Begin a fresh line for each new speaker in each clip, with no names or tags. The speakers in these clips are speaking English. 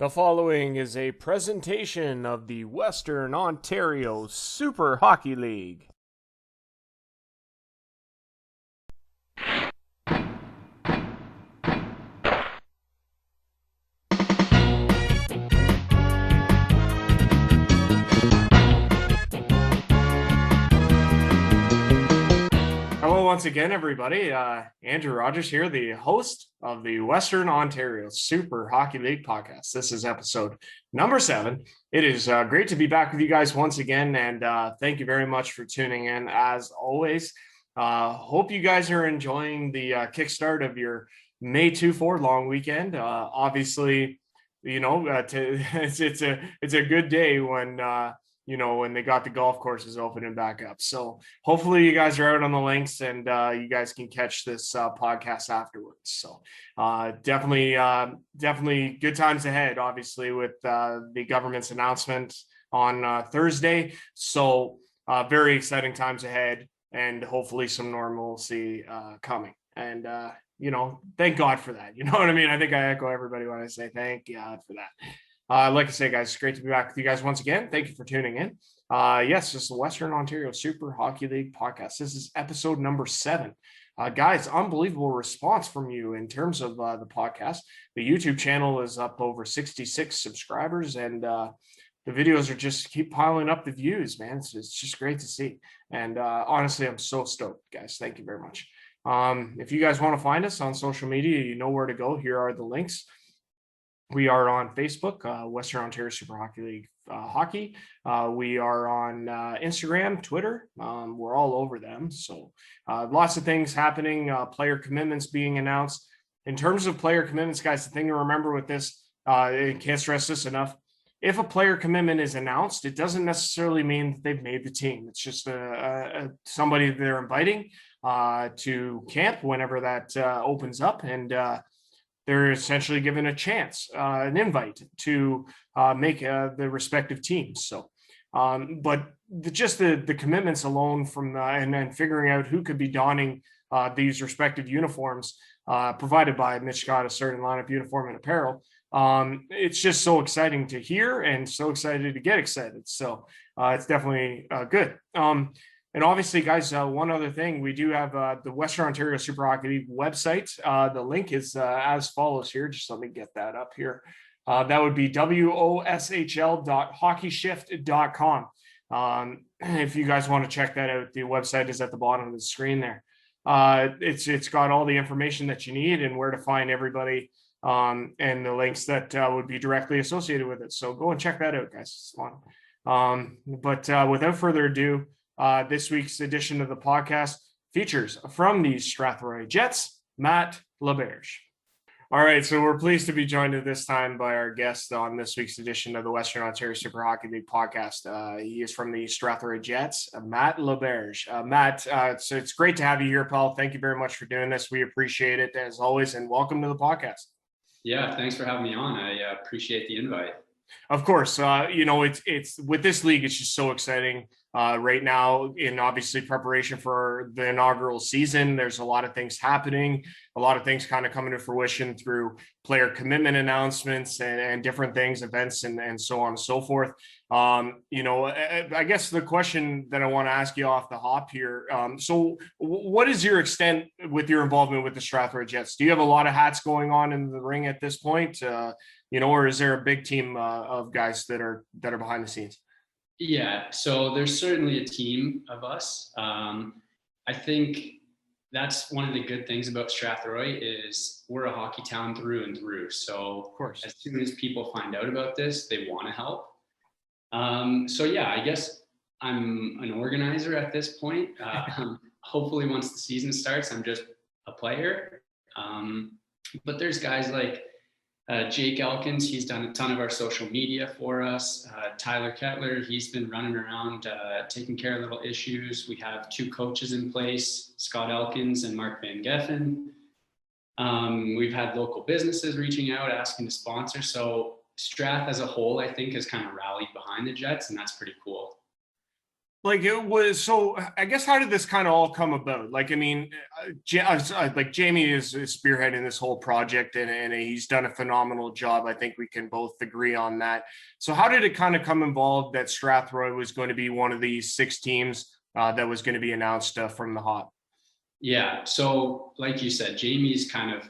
The following is a presentation of the Western Ontario Super Hockey League. Hello once again, everybody. Andrew Rogers here, the host of the Western Ontario Super Hockey League podcast. This is episode number 7. It is great to be back with you guys once again, and thank you very much for tuning in as always. Hope you guys are enjoying the kickstart of your May 2-4 long weekend. Obviously, you know, it's a good day when when they got the golf courses opening back up. So hopefully you guys are out on the links and you guys can catch this podcast afterwards. So definitely good times ahead, obviously, with the government's announcement on Thursday. So very exciting times ahead, and hopefully some normalcy coming. And, thank God for that. You know what I mean? I think I echo everybody when I say thank God for that. Like I say, guys, it's great to be back with you guys once again. Thank you for tuning in. Yes, this is the Western Ontario Super Hockey League podcast. This is episode number 7. Guys, unbelievable response from you in terms of the podcast. The YouTube channel is up over 66 subscribers, and the videos are just keep piling up the views, man. It's just great to see. And honestly, I'm so stoked, guys. Thank you very much. If you guys want to find us on social media, you know where to go. Here are the links. We are on Facebook, Western Ontario Super Hockey League Hockey. We are on Instagram, Twitter. We're all over them. So lots of things happening, player commitments being announced. In terms of player commitments, guys, the thing to remember with this, I can't stress this enough. If a player commitment is announced, it doesn't necessarily mean that they've made the team. It's just somebody they're inviting to camp whenever that opens up, and they're essentially given a chance, an invite to make the respective teams. So, but the commitments alone from and then figuring out who could be donning these respective uniforms provided by Mitch Scott, a certain lineup uniform and apparel. It's just so exciting to hear and so excited to get excited. So it's definitely good. And obviously, guys, one other thing, we do have the Western Ontario Super Hockey League website. The link is as follows here. Just let me get that up here. That would be WOSHL.hockeyshift.com. If you guys want to check that out, the website is at the bottom of the screen there. It's got all the information that you need and where to find everybody and the links that would be directly associated with it. So go and check that out, guys. It's fun. But without further ado, this week's edition of the podcast features from the Strathroy Jets, Matt Laberge. All right, so we're pleased to be joined at this time by our guest on this week's edition of the Western Ontario Super Hockey League podcast. He is from the Strathroy Jets, Matt Laberge. Matt, so it's great to have you here, pal. Thank you very much for doing this. We appreciate it as always, and welcome to the podcast.
Yeah, thanks for having me on. I appreciate the invite.
Of course, it's with this league, it's just so exciting right now in obviously preparation for the inaugural season. There's a lot of things happening, a lot of things kind of coming to fruition through player commitment announcements and different things, events, and so on and so forth. I guess the question that I want to ask you off the hop here. So what is your extent with your involvement with the Strathroy Jets? Do you have a lot of hats going on in the ring at this point? Or is there a big team of guys that are behind the scenes?
Yeah, so there's certainly a team of us. I think that's one of the good things about Strathroy is we're a hockey town through and through. So
of course,
as soon as people find out about this, they want to help. So yeah, I guess I'm an organizer at this point. Hopefully once the season starts, I'm just a player. But there's guys like Jake Elkins, he's done a ton of our social media for us. Tyler Kettler, he's been running around taking care of little issues. We have 2 coaches in place, Scott Elkins and Mark Van Geffen. We've had local businesses reaching out, asking to sponsor. So Strath as a whole, I think, has kind of rallied behind the Jets, and that's pretty cool.
Like it was, so I guess how did this kind of all come about? Like, I mean, like Jamie is spearheading this whole project, and he's done a phenomenal job. I think we can both agree on that. So how did it kind of come involved that Strathroy was going to be one of these 6 teams that was going to be announced from the hop?
Yeah. So, like you said, Jamie's kind of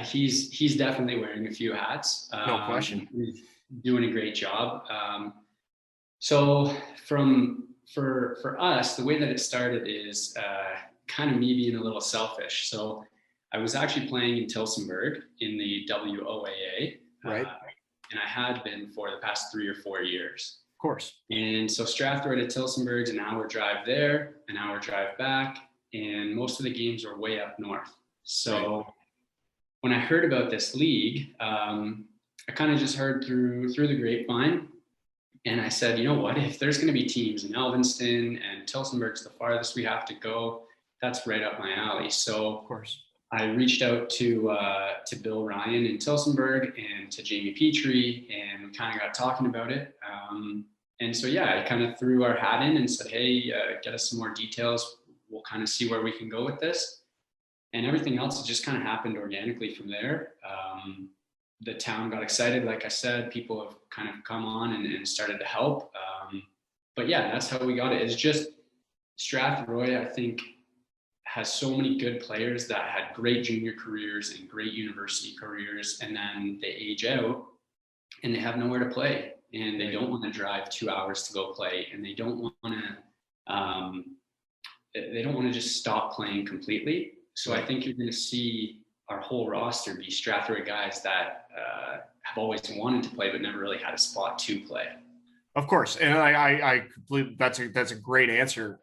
he's definitely wearing a few hats.
No question.
He's doing a great job. So for us, the way that it started is kind of me being a little selfish. So I was actually playing in Tilsonburg in the WOAA,
Right.
and I had been for the past 3 or 4 years.
Of course.
And so Strathroy to Tilsonburg's an hour drive there, an hour drive back, and most of the games are way up north. So when I heard about this league, I kind of just heard through the grapevine. And I said, you know what, if there's going to be teams in Elvinston and Tilsonburg's the farthest we have to go, that's right up my alley. So
Of course.
I reached out to Bill Ryan in Tilsonburg and to Jamie Petrie, and we kind of got talking about it. And so, yeah, I kind of threw our hat in and said, hey, get us some more details. We'll kind of see where we can go with this. And everything else just kind of happened organically from there. The town got excited. Like I said, people have kind of come on and started to help. But yeah, that's how we got it. It's just Strathroy, I think, has so many good players that had great junior careers and great university careers, and then they age out and they have nowhere to play, and they don't want to drive 2 hours to go play, and they don't want to just stop playing completely. So I think you're going to see our whole roster be Strathroy guys that have always wanted to play but never really had a spot to play.
Of course, and I completely, that's a great answer.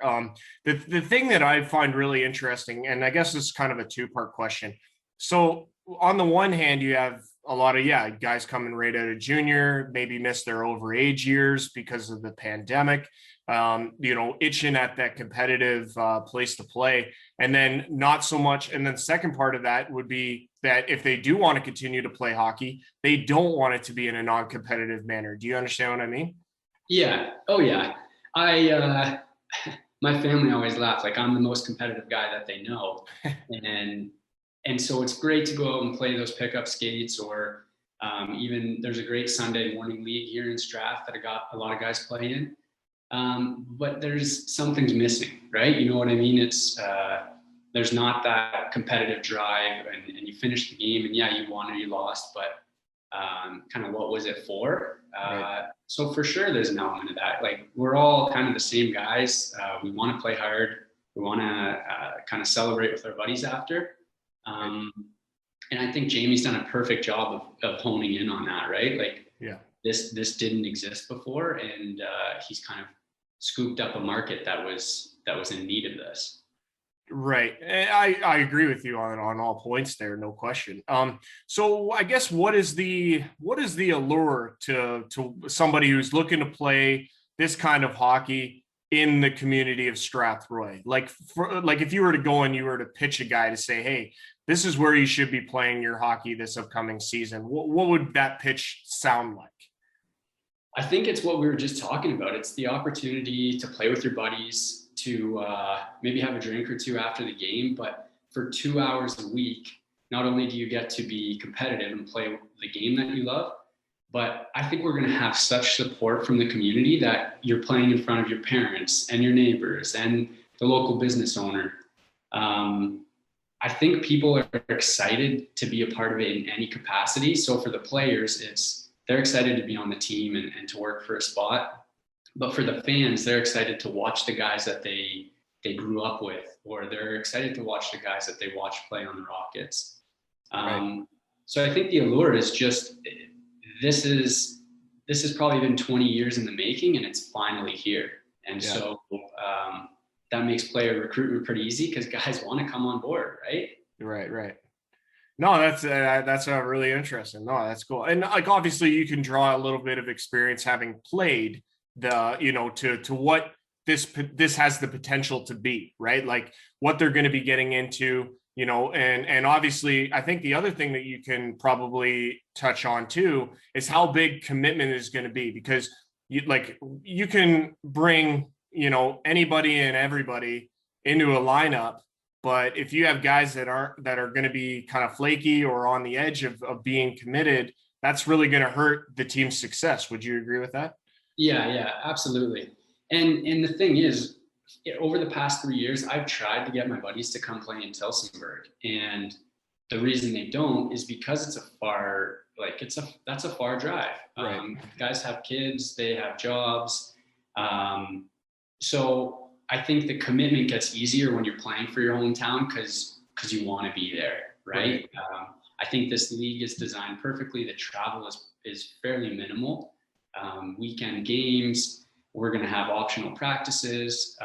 The thing that I find really interesting, and I guess this is kind of a 2-part question. So on the one hand, you have a lot of guys coming right out of junior, maybe missed their overage years because of the pandemic. Itching at that competitive place to play, and then not so much. And then second part of that would be that if they do want to continue to play hockey, they don't want it to be in a non-competitive manner. Do you understand what I mean?
Yeah. Oh yeah. I my family always laughs, like I'm the most competitive guy that they know. and so it's great to go out and play those pickup skates, or even there's a great Sunday morning league here in Strath that I got a lot of guys playing. But there's something's missing, right? You know what I mean? It's there's not that competitive drive, and you finish the game, and yeah, you won or you lost, but kind of what was it for?
Right.
So for sure, there's an element of that. Like, we're all kind of the same guys. We want to play hard. We want to kind of celebrate with our buddies after. And I think Jamie's done a perfect job of honing in on that, right? Like, this didn't exist before, and he's kind of scooped up a market that was in need of this.
Right. I agree with you on all points there, no question. So I guess what is the allure to somebody who's looking to play this kind of hockey in the community of Strathroy? Like if you were to go and you were to pitch a guy to say, hey, this is where you should be playing your hockey this upcoming season, what would that pitch sound like?
I think it's what we were just talking about. It's the opportunity to play with your buddies, to maybe have a drink or two after the game, but for 2 hours a week, not only do you get to be competitive and play the game that you love, but I think we're going to have such support from the community that you're playing in front of your parents and your neighbors and the local business owner. I think people are excited to be a part of it in any capacity. So for the players, they're excited to be on the team and to work for a spot. But for the fans, they're excited to watch the guys that they grew up with, or they're excited to watch the guys that they watched play on the Rockets.
Right.
So I think the allure is just, this has probably been 20 years in the making, and it's finally here. And so that makes player recruitment pretty easy because guys want to come on board, right?
Right. No, that's really interesting. No, that's cool. And like, obviously you can draw a little bit of experience having played to what this has the potential to be, right? Like what they're going to be getting into, and obviously I think the other thing that you can probably touch on too is how big commitment is going to be, because you can bring anybody and everybody into a lineup. But if you have guys that are going to be kind of flaky or on the edge of being committed, that's really going to hurt the team's success. Would you agree with that?
Yeah, absolutely. And the thing is, over the past 3 years, I've tried to get my buddies to come play in Tillsonburg, and the reason they don't is because it's that's a far drive.
Right.
Guys have kids, they have jobs. So I think the commitment gets easier when you're playing for your hometown because you want to be there, right? I think this league is designed perfectly. The travel is fairly minimal. Weekend games, we're going to have optional practices.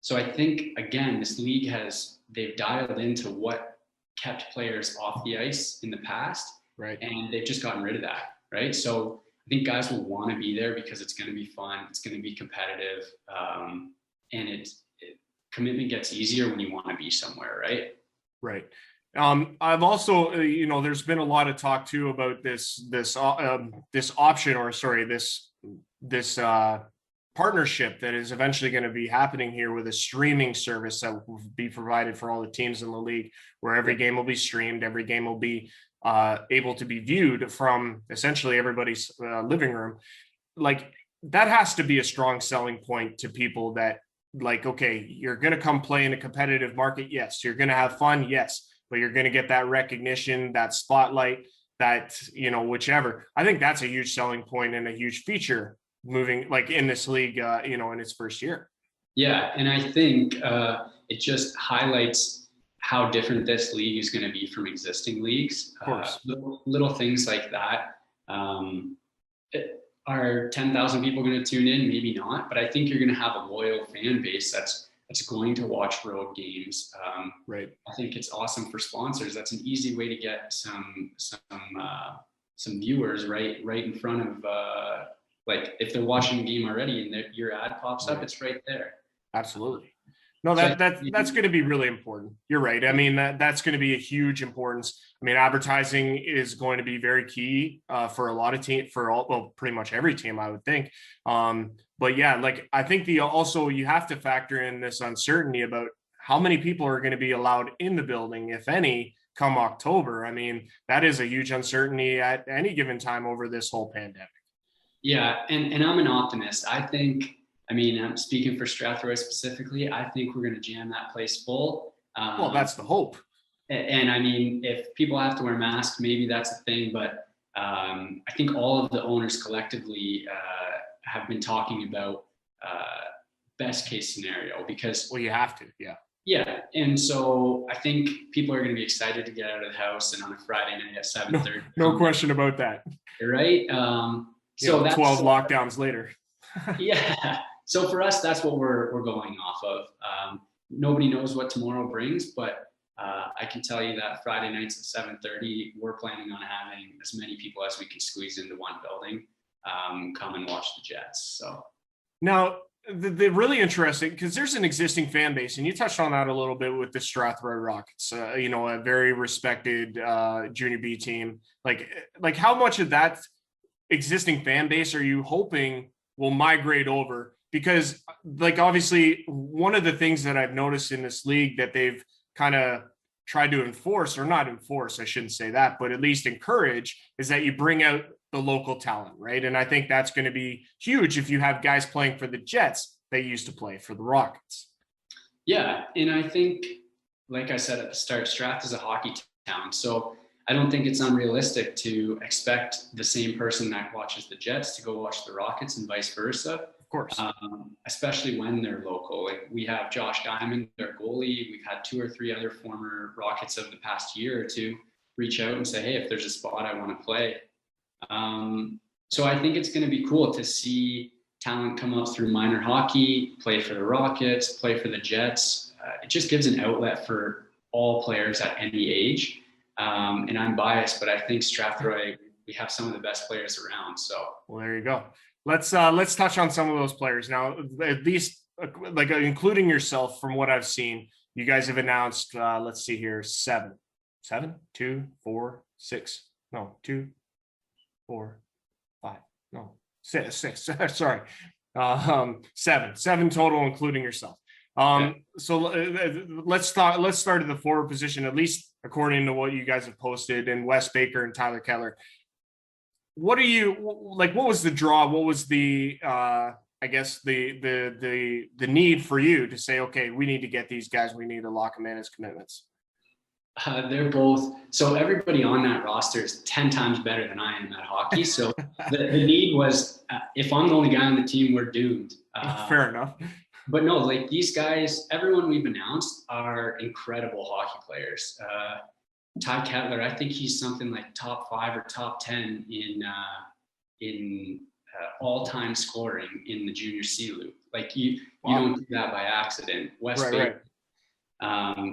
So I think, again, this league they've dialed into what kept players off the ice in the past.
Right.
And they've just gotten rid of that, right? So I think guys will want to be there because it's going to be fun. It's going to be competitive. And commitment gets easier when you want to be somewhere, right?
Right. I've also, there's been a lot of talk too about this option, or sorry, this partnership that is eventually going to be happening here with a streaming service that will be provided for all the teams in the league, where every game will be streamed, every game will be able to be viewed from essentially everybody's living room. Like, that has to be a strong selling point to people that, like, okay, you're going to come play in a competitive market. Yes. You're going to have fun. Yes. But you're going to get that recognition, that spotlight, that, whichever. I think that's a huge selling point and a huge feature moving, like, in this league, in its first year.
Yeah. And I think it just highlights how different this league is going to be from existing leagues.
Of course.
Little things like that. Are 10,000 people going to tune in? Maybe not, but I think you're going to have a loyal fan base that's going to watch road games.
Right.
I think it's awesome for sponsors. That's an easy way to get some viewers right in front of like if they're watching a game already and your ad pops up, it's right there.
Absolutely. No, that's going to be really important. You're right. I mean, that's going to be a huge importance. I mean, advertising is going to be very key for a lot of teams, pretty much every team, I would think. But yeah, like, I think also you have to factor in this uncertainty about how many people are going to be allowed in the building, if any, come October. I mean, that is a huge uncertainty at any given time over this whole pandemic.
Yeah, and I'm an optimist. I'm speaking for Strathroy specifically. I think we're going to jam that place full.
Well, that's the hope.
And I mean, if people have to wear masks, maybe that's a thing. But I think all of the owners collectively have been talking about best case scenario because.
Well, you have to, yeah.
Yeah, and so I think people are going to be excited to get out of the house and on a Friday night at 7:30.
No question about that.
Right. So that's
12 lockdowns later.
Yeah. So for us, that's what we're going off of. Nobody knows what tomorrow brings, but I can tell you that Friday nights at 7:30, we're planning on having as many people as we can squeeze into one building come and watch the Jets. So
now the really interesting, because there's an existing fan base, and you touched on that a little bit with the Strathroy Rockets, a very respected junior B team. Like how much of that existing fan base are you hoping will migrate over? Because, like, obviously one of the things that I've noticed in this league that they've kind of tried to enforce, or not enforce, I shouldn't say that, but at least encourage, is that you bring out the local talent, right? And I think that's going to be huge if you have guys playing for the Jets that used to play for the Rockets.
Yeah, and I think, like I said at the start, Strath is a hockey town, so I don't think it's unrealistic to expect the same person that watches the Jets to go watch the Rockets and vice versa.
Of course.
Especially when they're local. Like, we have Josh Diamond, their goalie. We've had 2 or 3 other former Rockets of the past year or two reach out and say, hey, if there's a spot, I want to play. So I think it's going to be cool to see talent come up through minor hockey, play for the Rockets, play for the Jets. It just gives an outlet for all players at any age. And I'm biased, but I think Strathroy, we have some of the best players around. So,
well, there you go. Let's touch on some of those players now. At least, like, including yourself, from what I've seen, you guys have announced. Let's see here, 7, 2, 4, 6. No, 2, 4, 5. No, 6. Sorry, Seven total, including yourself. So let's start at the forward position, at least according to what you guys have posted, in Wes Baker and Tyler Keller. What are you like? What was the draw? What was the I guess the need for you to say, okay, we need to get these guys, we need to lock them in as commitments?
They're both, so everybody on that roster is 10 times better than I am at hockey. So the need was, if I'm the only guy on the team, we're doomed.
Fair enough.
But no, like these guys, everyone we've announced are incredible hockey players. Ty Kettler, I think he's something like top 5 or top 10 in all-time scoring in the junior C loop. Like you don't do that by accident. Wes Baker,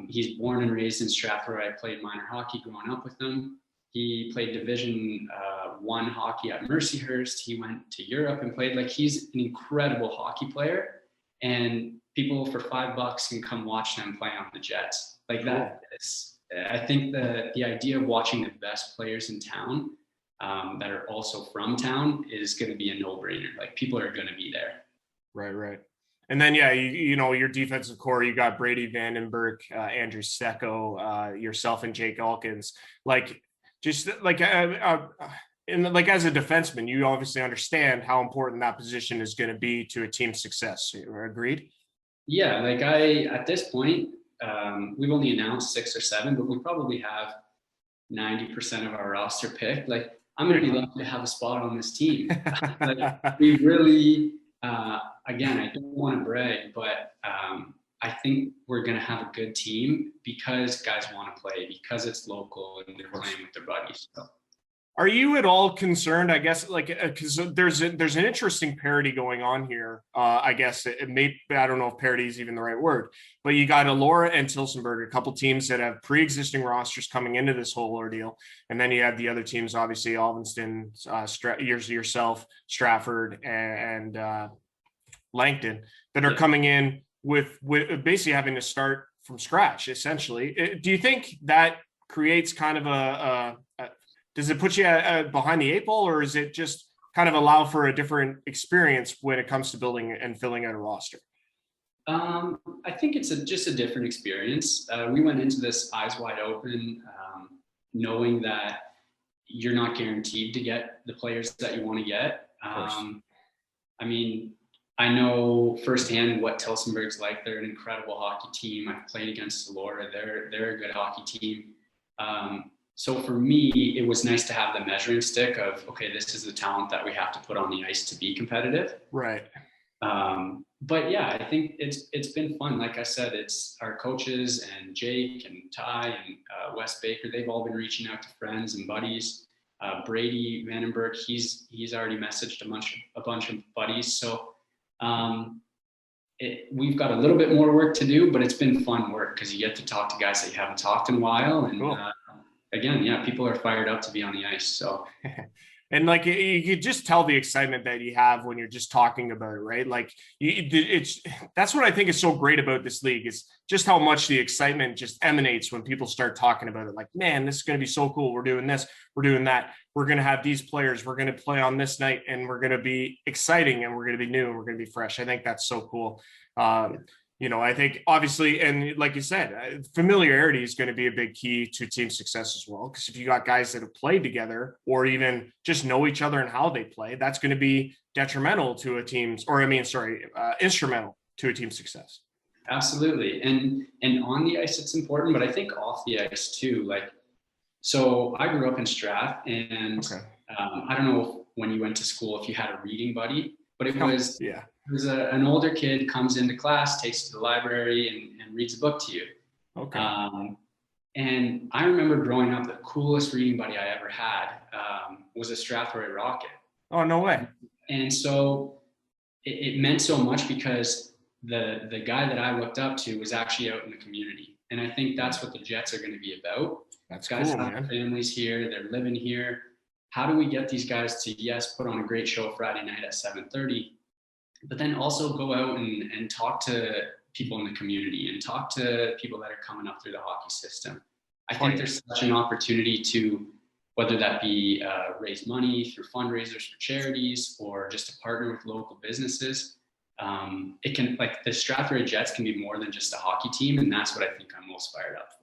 he's born and raised in Strathroy. I played minor hockey growing up with him. He played Division 1 hockey at Mercyhurst. He went to Europe and played. Like, he's an incredible hockey player, and people for $5 can come watch them play on the Jets. Like that. I think the idea of watching the best players in town that are also from town is going to be a no-brainer. Like, people are going to be there.
Right. And then, yeah, you know, your defensive core, you got Brady Vandenberg, Andrew Stecco, yourself and Jake Elkins. Like, just like, and like, as a defenseman, you obviously understand how important that position is going to be to a team's success. Agreed?
Yeah, like at this point, we've only announced 6 or 7, but we probably have 90% of our roster picked. Like, I'm going to be lucky to have a spot on this team. Like, we really, again, I don't want to brag, but I think we're going to have a good team because guys want to play, because it's local and they're playing with their buddies. So.
Are you at all concerned, I guess, like, because there's an interesting parity going on here. I guess it may, I don't know if parity is even the right word, but you got Allure and Tillsonburg, a couple teams that have pre-existing rosters coming into this whole ordeal. And then you have the other teams, obviously, Alvinston, yourself, Stratford, and Langton, that are coming in with basically having to start from scratch, essentially. Do you think that creates kind of does it put you behind the 8 ball, or is it just kind of allow for a different experience when it comes to building and filling out a roster?
I think it's just a different experience. We went into this eyes wide open, knowing that you're not guaranteed to get the players that you want to get. I mean, I know firsthand what Tillsonburg's like. They're an incredible hockey team. I've played against Allure. They're a good hockey team. So for me, it was nice to have the measuring stick of, okay, this is the talent that we have to put on the ice to be competitive.
Right.
But yeah, I think it's been fun. Like I said, it's our coaches and Jake and Ty and Wes Baker. They've all been reaching out to friends and buddies. Brady Vandenberg, he's already messaged a bunch of buddies. So we've got a little bit more work to do, but it's been fun work because you get to talk to guys that you haven't talked in a while. And cool. Again, yeah, people are fired up to be on the ice. So,
and like, you could just tell the excitement that you have when you're just talking about it, right? Like, that's what I think is so great about this league, is just how much the excitement just emanates when people start talking about it. Like, man, this is going to be so cool. We're doing this, we're doing that. We're going to have these players. We're going to play on this night, and we're going to be exciting, and we're going to be new, and we're going to be fresh. I think that's so cool. You know, I think obviously, and like you said, familiarity is going to be a big key to team success as well. Because if you got guys that have played together, or even just know each other and how they play, that's going to be detrimental to a team's, instrumental to a team's success.
Absolutely. And on the ice, it's important, but I think off the ice too. Like, so I grew up in Strath, and I don't know when you went to school, if you had a reading buddy, but it was, It was an older kid comes into class, takes you to the library, and reads a book to you.
Okay.
And I remember growing up, the coolest reading buddy I ever had was a Strathroy Rocket.
Oh, no way.
And so it meant so much because the guy that I looked up to was actually out in the community. And I think that's what the Jets are going to be about.
That's
guys
cool,
have
man.
families here, they're living here. How do we get these guys to, yes, put on a great show Friday night at 7:30, but then also go out and talk to people in the community and talk to people that are coming up through the hockey system. I think there's such an opportunity to whether that be raise money through fundraisers for charities or just to partner with local businesses. It can, like, the Strathroy Jets can be more than just a hockey team, and that's what I think I'm most fired up for.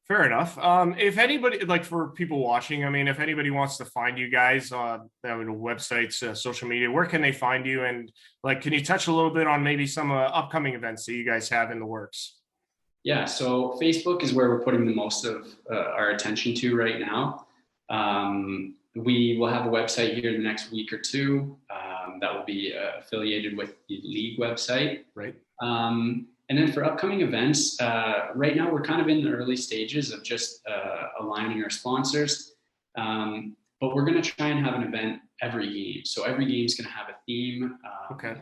Fair enough. If anybody, like, for people watching, I mean, if anybody wants to find you guys on websites, social media, where can they find you? And, like, can you touch a little bit on maybe some upcoming events that you guys have in the works?
Yeah, so Facebook is where we're putting the most of our attention to right now. We will have a website here in the next week or two that will be affiliated with the league website.
Right.
And then for upcoming events, right now we're kind of in the early stages of just aligning our sponsors. But we're going to try and have an event every game. So every game is going to have a theme.
Okay.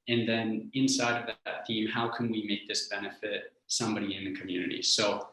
And then inside of that theme, how can we make this benefit somebody in the community? So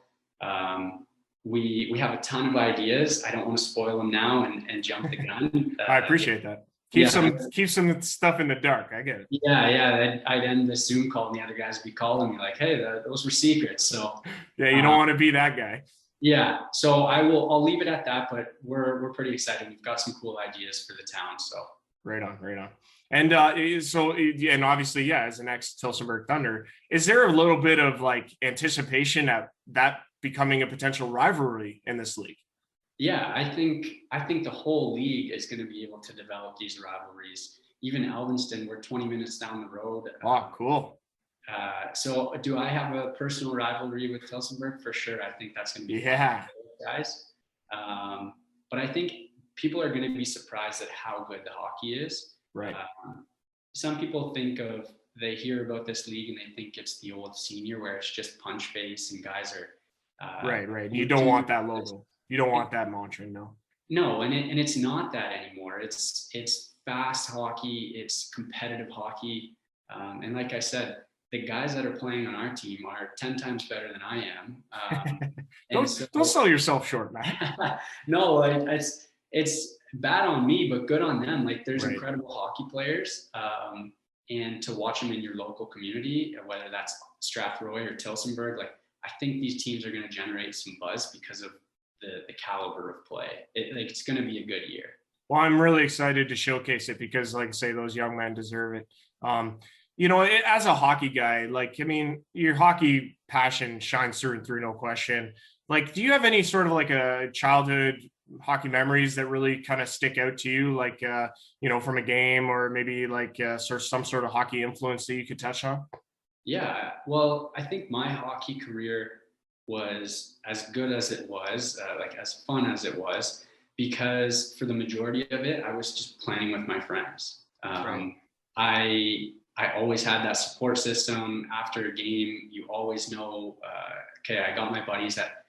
we have a ton of ideas. I don't want to spoil them now and jump the gun.
I appreciate that. Keep some stuff in the dark. I get it.
Yeah. I'd end this Zoom call and the other guys would be calling me like, "Hey, those were secrets." So
yeah, you don't want to be that guy.
Yeah. So I'll leave it at that, but we're pretty excited. We've got some cool ideas for the town. So
right on. And and obviously, yeah, as an ex-Tillsonburg Thunder, is there a little bit of like anticipation at that becoming a potential rivalry in this league?
Yeah, I think the whole league is going to be able to develop these rivalries. Even Elvinston, we're 20 minutes down the road.
Oh, cool.
So do I have a personal rivalry with Tillsonburg? For sure. I think that's going to be guys. But I think people are going to be surprised at how good the hockey is.
Right.
Some people they hear about this league and they think it's the old senior where it's just punch face and guys are
right. You don't want that logo. You don't want that mantra, no.
No, and it's not that anymore. It's fast hockey. It's competitive hockey. And like I said, the guys that are playing on our team are 10 times better than I am.
Don't sell yourself short, man.
No, it's bad on me, but good on them. Like, there's incredible hockey players. And to watch them in your local community, whether that's Strathroy or Tillsonburg, like, I think these teams are going to generate some buzz because of the caliber of play. It's going to be a good year.
Well, I'm really excited to showcase it because, like I say, those young men deserve it. As a hockey guy, like, I mean, your hockey passion shines through and through, no question. Like, do you have any sort of like a childhood hockey memories that really kind of stick out to you, like, from a game, or maybe like some sort of hockey influence that you could touch on?
Yeah, well, I think my hockey career was as good as it was, like as fun as it was, because for the majority of it, I was just playing with my friends. I always had that support system. After a game, you always know, okay, I got my buddies that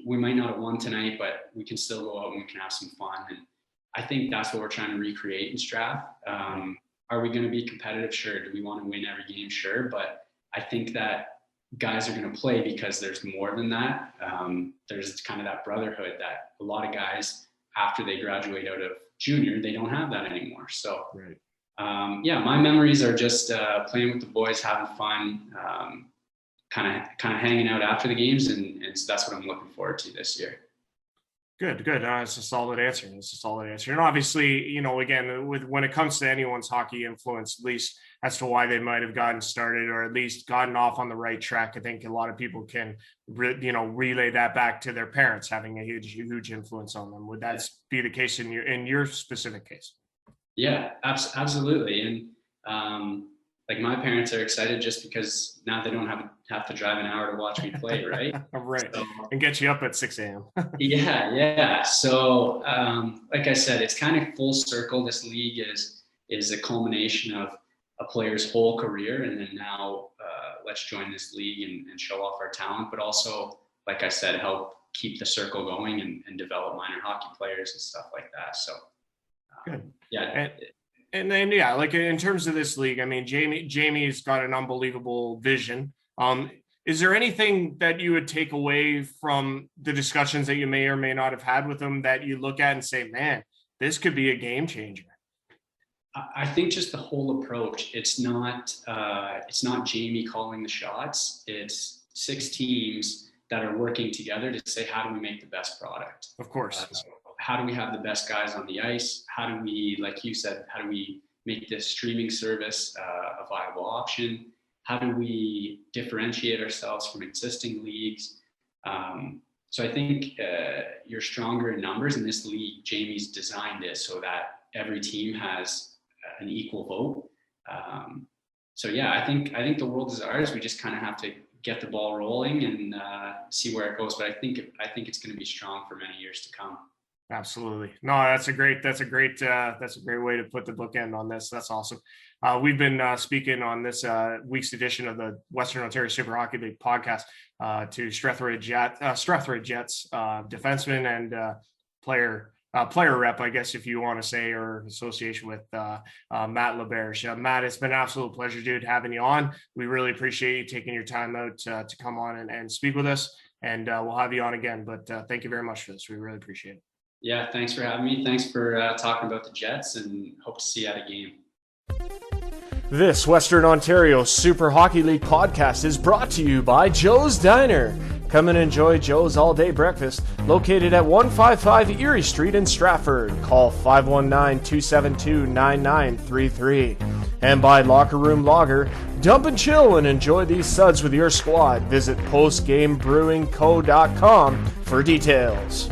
we might not have won tonight, but we can still go out and we can have some fun. And I think that's what we're trying to recreate in Strath. Are we going to be competitive? Sure. Do we want to win every game? Sure. But I think that guys are going to play because there's more than that. There's kind of that brotherhood that a lot of guys, after they graduate out of junior, they don't have that anymore. So, my memories are just playing with the boys, having fun, kind of hanging out after the games, and so that's what I'm looking forward to this year.
Good. It's a solid answer. And obviously, again, when it comes to anyone's hockey influence, at least as to why they might have gotten started or at least gotten off on the right track, I think a lot of people can, relay that back to their parents having a huge influence on them. Would that be the case in your specific case? Yeah,
absolutely. And like, my parents are excited just because now they don't have to drive an hour to watch me play, right?
Right. So, and get you up at 6 a.m.
Yeah. So, like I said, it's kind of full circle. This league is a culmination of a player's whole career. And then now let's join this league and show off our talent, but also, like I said, help keep the circle going and develop minor hockey players and stuff like that. So,
good.
Yeah.
And then, like, in terms of this league, I mean, Jamie's got an unbelievable vision. Is there anything that you would take away from the discussions that you may or may not have had with him that you look at and say, man, this could be a game changer?
I think just the whole approach. It's not Jamie calling the shots. It's 6 teams that are working together to say, how do we make the best product?
Of course.
how do we have the best guys on the ice? How do we, like you said, how do we make this streaming service a viable option? How do we differentiate ourselves from existing leagues? So I think you're stronger in numbers. In this league, Jamie's designed it so that every team has an equal vote. So yeah, I think the world is ours. We just kind of have to get the ball rolling and see where it goes. But I think it's going to be strong for many years to come.
Absolutely. No, that's a great way to put the bookend on this. That's awesome. We've been speaking on this week's edition of the Western Ontario Super Hockey League podcast to Strathroy Jets defenseman and player rep, I guess, if you want to say, or association with Matt Laberge. Matt, it's been an absolute pleasure, dude, having you on. We really appreciate you taking your time out to come on and speak with us, and we'll have you on again. But thank you very much for this. We really appreciate it.
Yeah, thanks for having me. Thanks for talking about the Jets, and hope to see you at a game.
This Western Ontario Super Hockey League podcast is brought to you by Joe's Diner. Come and enjoy Joe's all-day breakfast, located at 155 Erie Street in Stratford. Call 519-272-9933. And by Locker Room Lager. Dump and chill and enjoy these suds with your squad. Visit postgamebrewingco.com for details.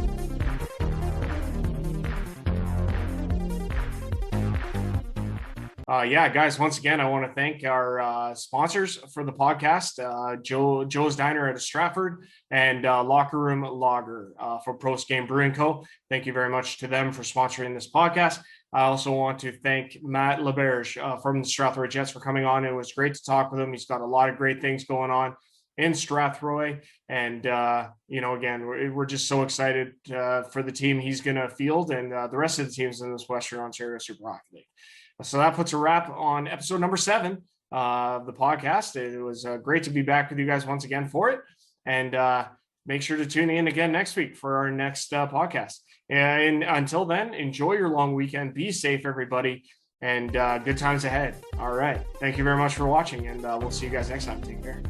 Yeah, guys, once again, I want to thank our sponsors for the podcast, Joe's Diner out of Stratford and Locker Room Lager for Post Game Brewing Co. Thank you very much to them for sponsoring this podcast. I also want to thank Matt Laberge from the Strathroy Jets for coming on. It was great to talk with him. He's got a lot of great things going on in Strathroy. And, again, we're just so excited for the team he's going to field and the rest of the teams in this Western Ontario Super Hockey League. So that puts a wrap on episode number 7 of the podcast. It was great to be back with you guys once again for it. And make sure to tune in again next week for our next podcast. And until then, enjoy your long weekend. Be safe, everybody. And good times ahead. All right. Thank you very much for watching. And we'll see you guys next time. Take care.